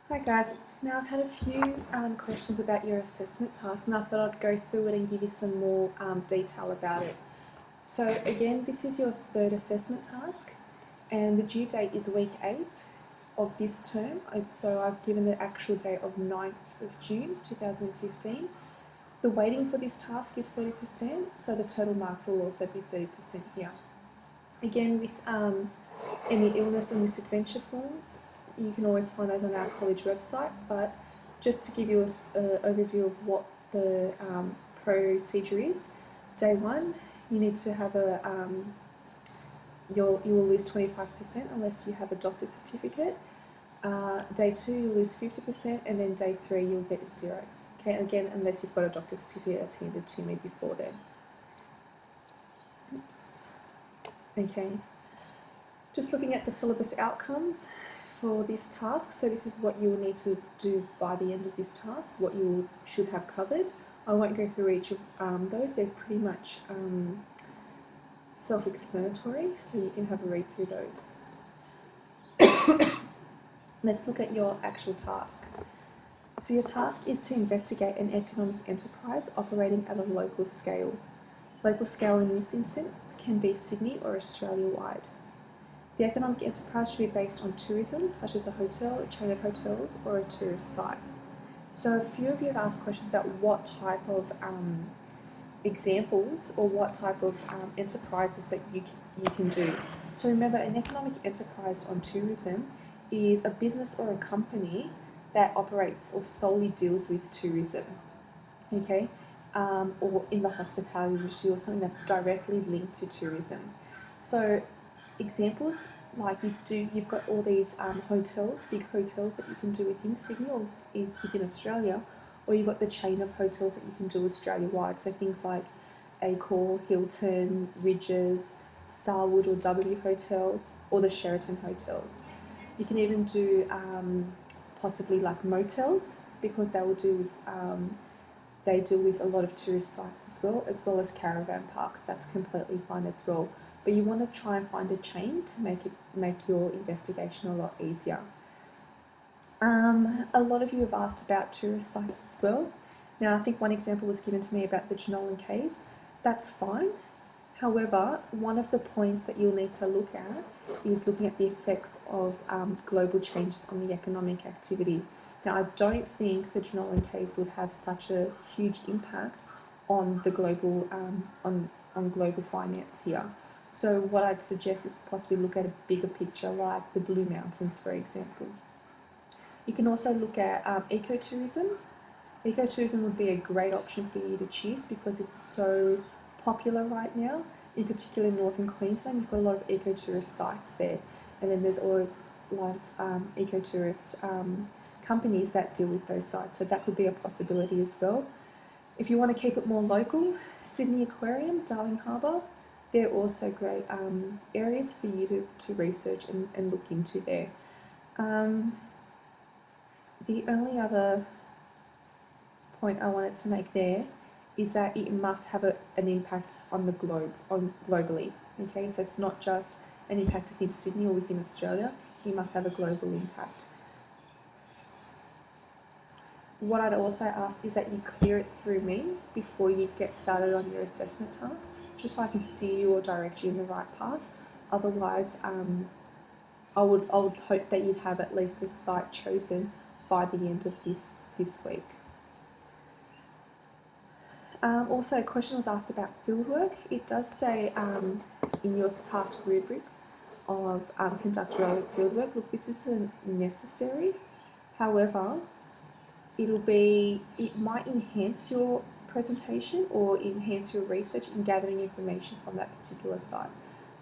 Hi guys, now I've had a few questions about your assessment task and I thought I'd go through it and give you some more detail about it. So again, this is your third assessment task and the due date is week 8 of this term. So I've given the actual date of 9th of June 2015. The weighting for this task is 30%, so the total marks will also be 30% here. Again, with any illness or misadventure forms, you can always find those on our college website, but just to give you an overview of what the procedure is, day 1, you need to have you will lose 25% unless you have a doctor's certificate. Day 2, you'll lose 50%, and then day 3, you'll get 0. Okay, again, unless you've got a doctor's certificate that's handed to me before then. Oops. Okay. Just looking at the syllabus outcomes for this task, so this is what you will need to do by the end of this task, what you should have covered. I won't go through each of those, they're pretty much self-explanatory, so you can have a read through those. Let's look at your actual task. So your task is to investigate an economic enterprise operating at a local scale. Local scale in this instance can be Sydney or Australia-wide. The economic enterprise should be based on tourism, such as a hotel, a chain of hotels, or a tourist site. So a few of you have asked questions about what type of examples or what type of enterprises that you can do. So remember, an economic enterprise on tourism is a business or a company that operates or solely deals with tourism, okay, or in the hospitality industry or something that's directly linked to tourism. So examples, like you've got all these hotels, big hotels that you can do within Sydney or within Australia, or you've got the chain of hotels that you can do Australia-wide, so things like Accor, Hilton, Rydges, Starwood or W Hotel, or the Sheraton hotels. You can even do possibly like motels, because they deal with a lot of tourist sites as well as caravan parks. That's completely fine as well. But you want to try and find a chain to make your investigation a lot easier. A lot of you have asked about tourist sites as well. Now, I think one example was given to me about the Jenolan Caves. That's fine. However, one of the points that you'll need to look at is looking at the effects of global changes on the economic activity. Now, I don't think the Jenolan Caves would have such a huge impact on the global on global finance here. So what I'd suggest is possibly look at a bigger picture, like the Blue Mountains, for example. You can also look at ecotourism. Ecotourism would be a great option for you to choose because it's so popular right now. In particular, in northern Queensland, you've got a lot of ecotourist sites there, and then there's always a lot of ecotourist companies that deal with those sites, so that could be a possibility as well. If you want to keep it more local, Sydney Aquarium, Darling Harbour, they're also great areas for you to research and look into there. The only other point I wanted to make there is that it must have an impact on the globe, globally. Okay, so it's not just an impact within Sydney or within Australia, it must have a global impact. What I'd also ask is that you clear it through me before you get started on your assessment task, just so I can steer you or direct you in the right path. Otherwise, I would hope that you'd have at least a site chosen by the end of this week. Also, a question was asked about fieldwork. It does say in your task rubrics of conduct relevant fieldwork. Look, this isn't necessary. However, it might enhance your presentation or enhance your research in gathering information from that particular site.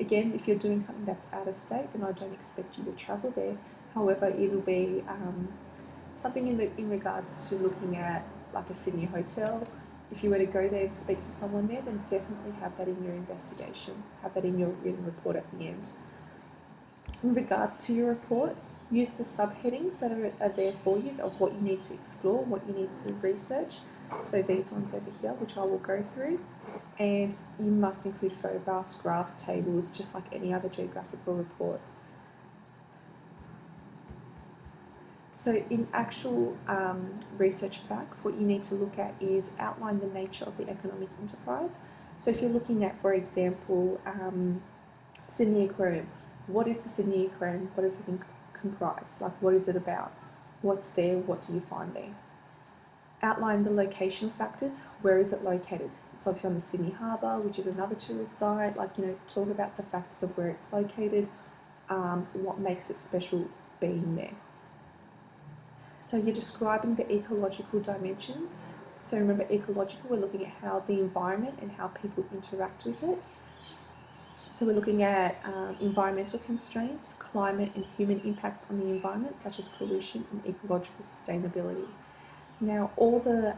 Again, if you're doing something that's out of state, then I don't expect you to travel there. However, it'll be something in regards to looking at like a Sydney hotel. If you were to go there and speak to someone there, then definitely have that in your investigation, have that in your written report at the end. In regards to your report, use the subheadings that are there for you of what you need to explore, what you need to research. So these ones over here, which I will go through, and you must include photographs, graphs, tables, just like any other geographical report. So in actual research facts, what you need to look at is outline the nature of the economic enterprise. So if you're looking at, for example, Sydney Aquarium, what is the Sydney Aquarium? What does it comprise? Like, what is it about? What's there? What do you find there? Outline the locational factors. Where is it located? It's obviously on the Sydney Harbour, which is another tourist site. Like, talk about the factors of where it's located, what makes it special being there. So you're describing the ecological dimensions. So remember, ecological, we're looking at how the environment and how people interact with it. So we're looking at environmental constraints, climate and human impacts on the environment, such as pollution and ecological sustainability. Now, all the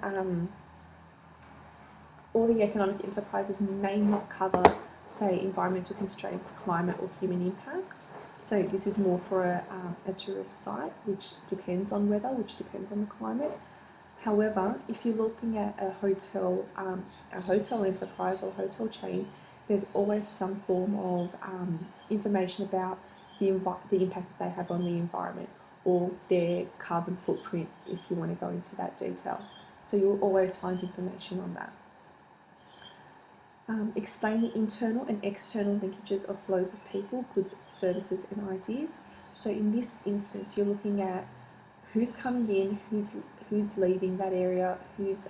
economic enterprises may not cover, say, environmental constraints, climate or human impacts. So this is more for a tourist site, which depends on weather, which depends on the climate. However, if you're looking at a hotel enterprise or hotel chain, there's always some form of information about the impact that they have on the environment or their carbon footprint, if you want to go into that detail. So you'll always find information on that. Explain the internal and external linkages of flows of people, goods, services and ideas. So in this instance, you're looking at who's coming in, who's leaving that area, who's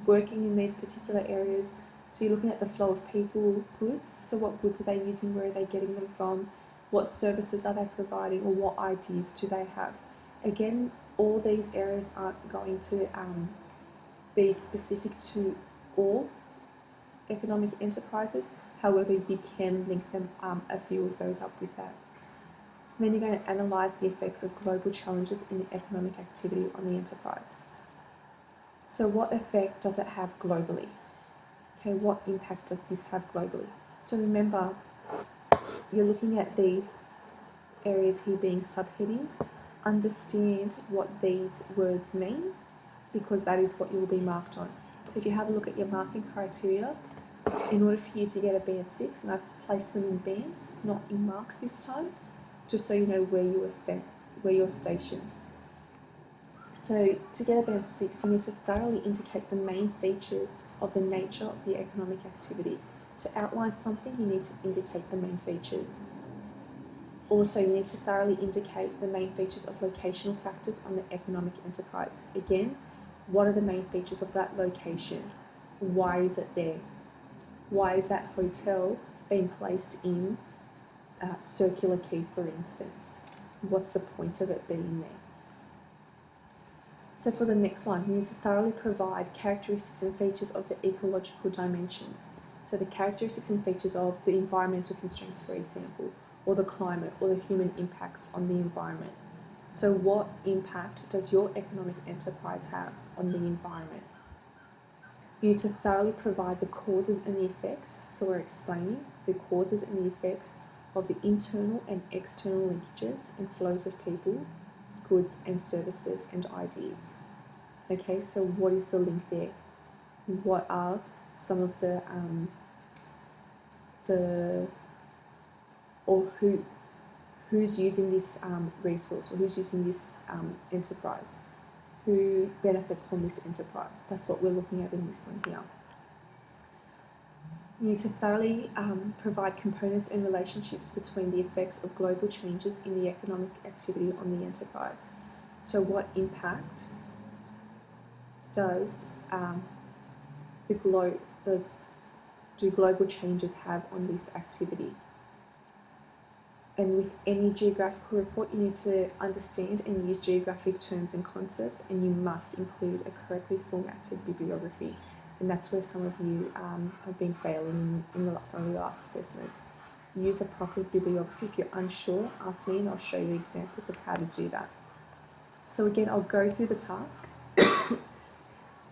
working in these particular areas. So you're looking at the flow of people, goods. So what goods are they using, where are they getting them from, what services are they providing, or what ideas do they have. Again, all these areas aren't going to be specific to all economic enterprises. However, you can link them a few of those up with that. And then you're going to analyse the effects of global challenges in the economic activity on the enterprise. So what effect does it have globally? Okay, what impact does this have globally? So remember, you're looking at these areas here being subheadings. Understand what these words mean, because that is what you will be marked on. So if you have a look at your marking criteria, in order for you to get a band 6, and I've placed them in bands, not in marks this time, just so you know where you're stationed. So to get a band 6, you need to thoroughly indicate the main features of the nature of the economic activity. To outline something, you need to indicate the main features. Also, you need to thoroughly indicate the main features of locational factors on the economic enterprise. Again, what are the main features of that location? Why is it there? Why is that hotel being placed in Circular Quay, for instance? What's the point of it being there? So for the next one, you need to thoroughly provide characteristics and features of the ecological dimensions. So the characteristics and features of the environmental constraints, for example, or the climate, or the human impacts on the environment. So what impact does your economic enterprise have on the environment? You need to thoroughly provide the causes and the effects. So we're explaining the causes and the effects of the internal and external linkages and flows of people, goods and services and ideas. Okay, so what is the link there? What are some of who's using this resource, or who's using this enterprise? Who benefits from this enterprise? That's what we're looking at in this one here. You need to thoroughly provide components and relationships between the effects of global changes in the economic activity on the enterprise. So what impact does do global changes have on this activity? And with any geographical report, you need to understand and use geographic terms and concepts, and you must include a correctly formatted bibliography. And that's where some of you have been failing in some of your last assessments. Use a proper bibliography. If you're unsure, ask me and I'll show you examples of how to do that. So again, I'll go through the task.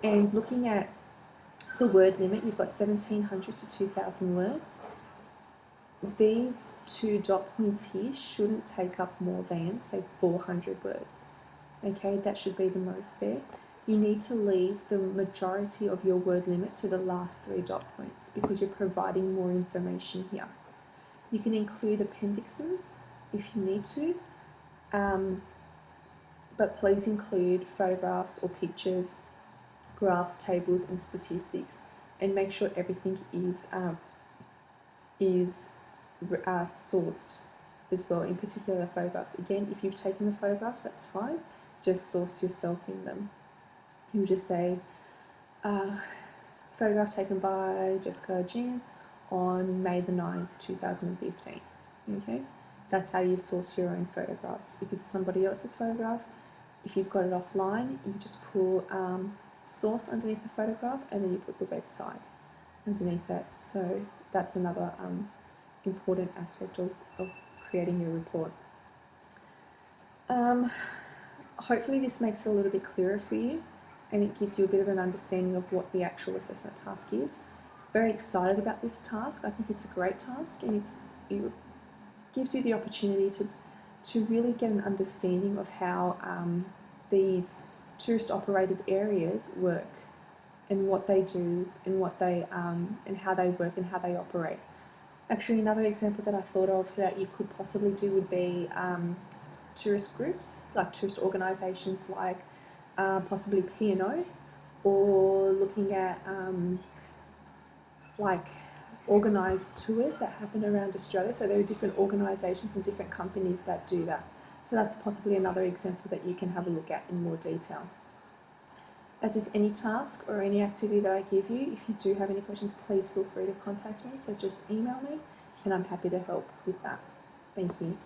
And looking at the word limit, you've got 1,700 to 2,000 words. These 2 dot points here shouldn't take up more than, say, 400 words. Okay, that should be the most there. You need to leave the majority of your word limit to the last 3 dot points, because you're providing more information here. You can include appendixes if you need to. but please include photographs or pictures, graphs, tables and statistics, and make sure everything is sourced as well, in particular the photographs. Again, if you've taken the photographs, that's fine, just source yourself in them. You just say, photograph taken by Jessica Jeans on May the 9th, 2015. Okay, that's how you source your own photographs. If it's somebody else's photograph, if you've got it offline, you just pull source underneath the photograph and then you put the website underneath that. So that's another important aspect of creating your report. Hopefully this makes it a little bit clearer for you and it gives you a bit of an understanding of what the actual assessment task is. Very excited about this task. I think it's a great task and it gives you the opportunity to really get an understanding of how these tourist operated areas work and what they do and what they and how they work and how they operate. Actually, another example that I thought of that you could possibly do would be tourist groups, like tourist organisations like possibly P&O, or looking at like organised tours that happen around Australia. So there are different organisations and different companies that do that. So that's possibly another example that you can have a look at in more detail. As with any task or any activity that I give you, if you do have any questions, please feel free to contact me. So just email me and I'm happy to help with that. Thank you.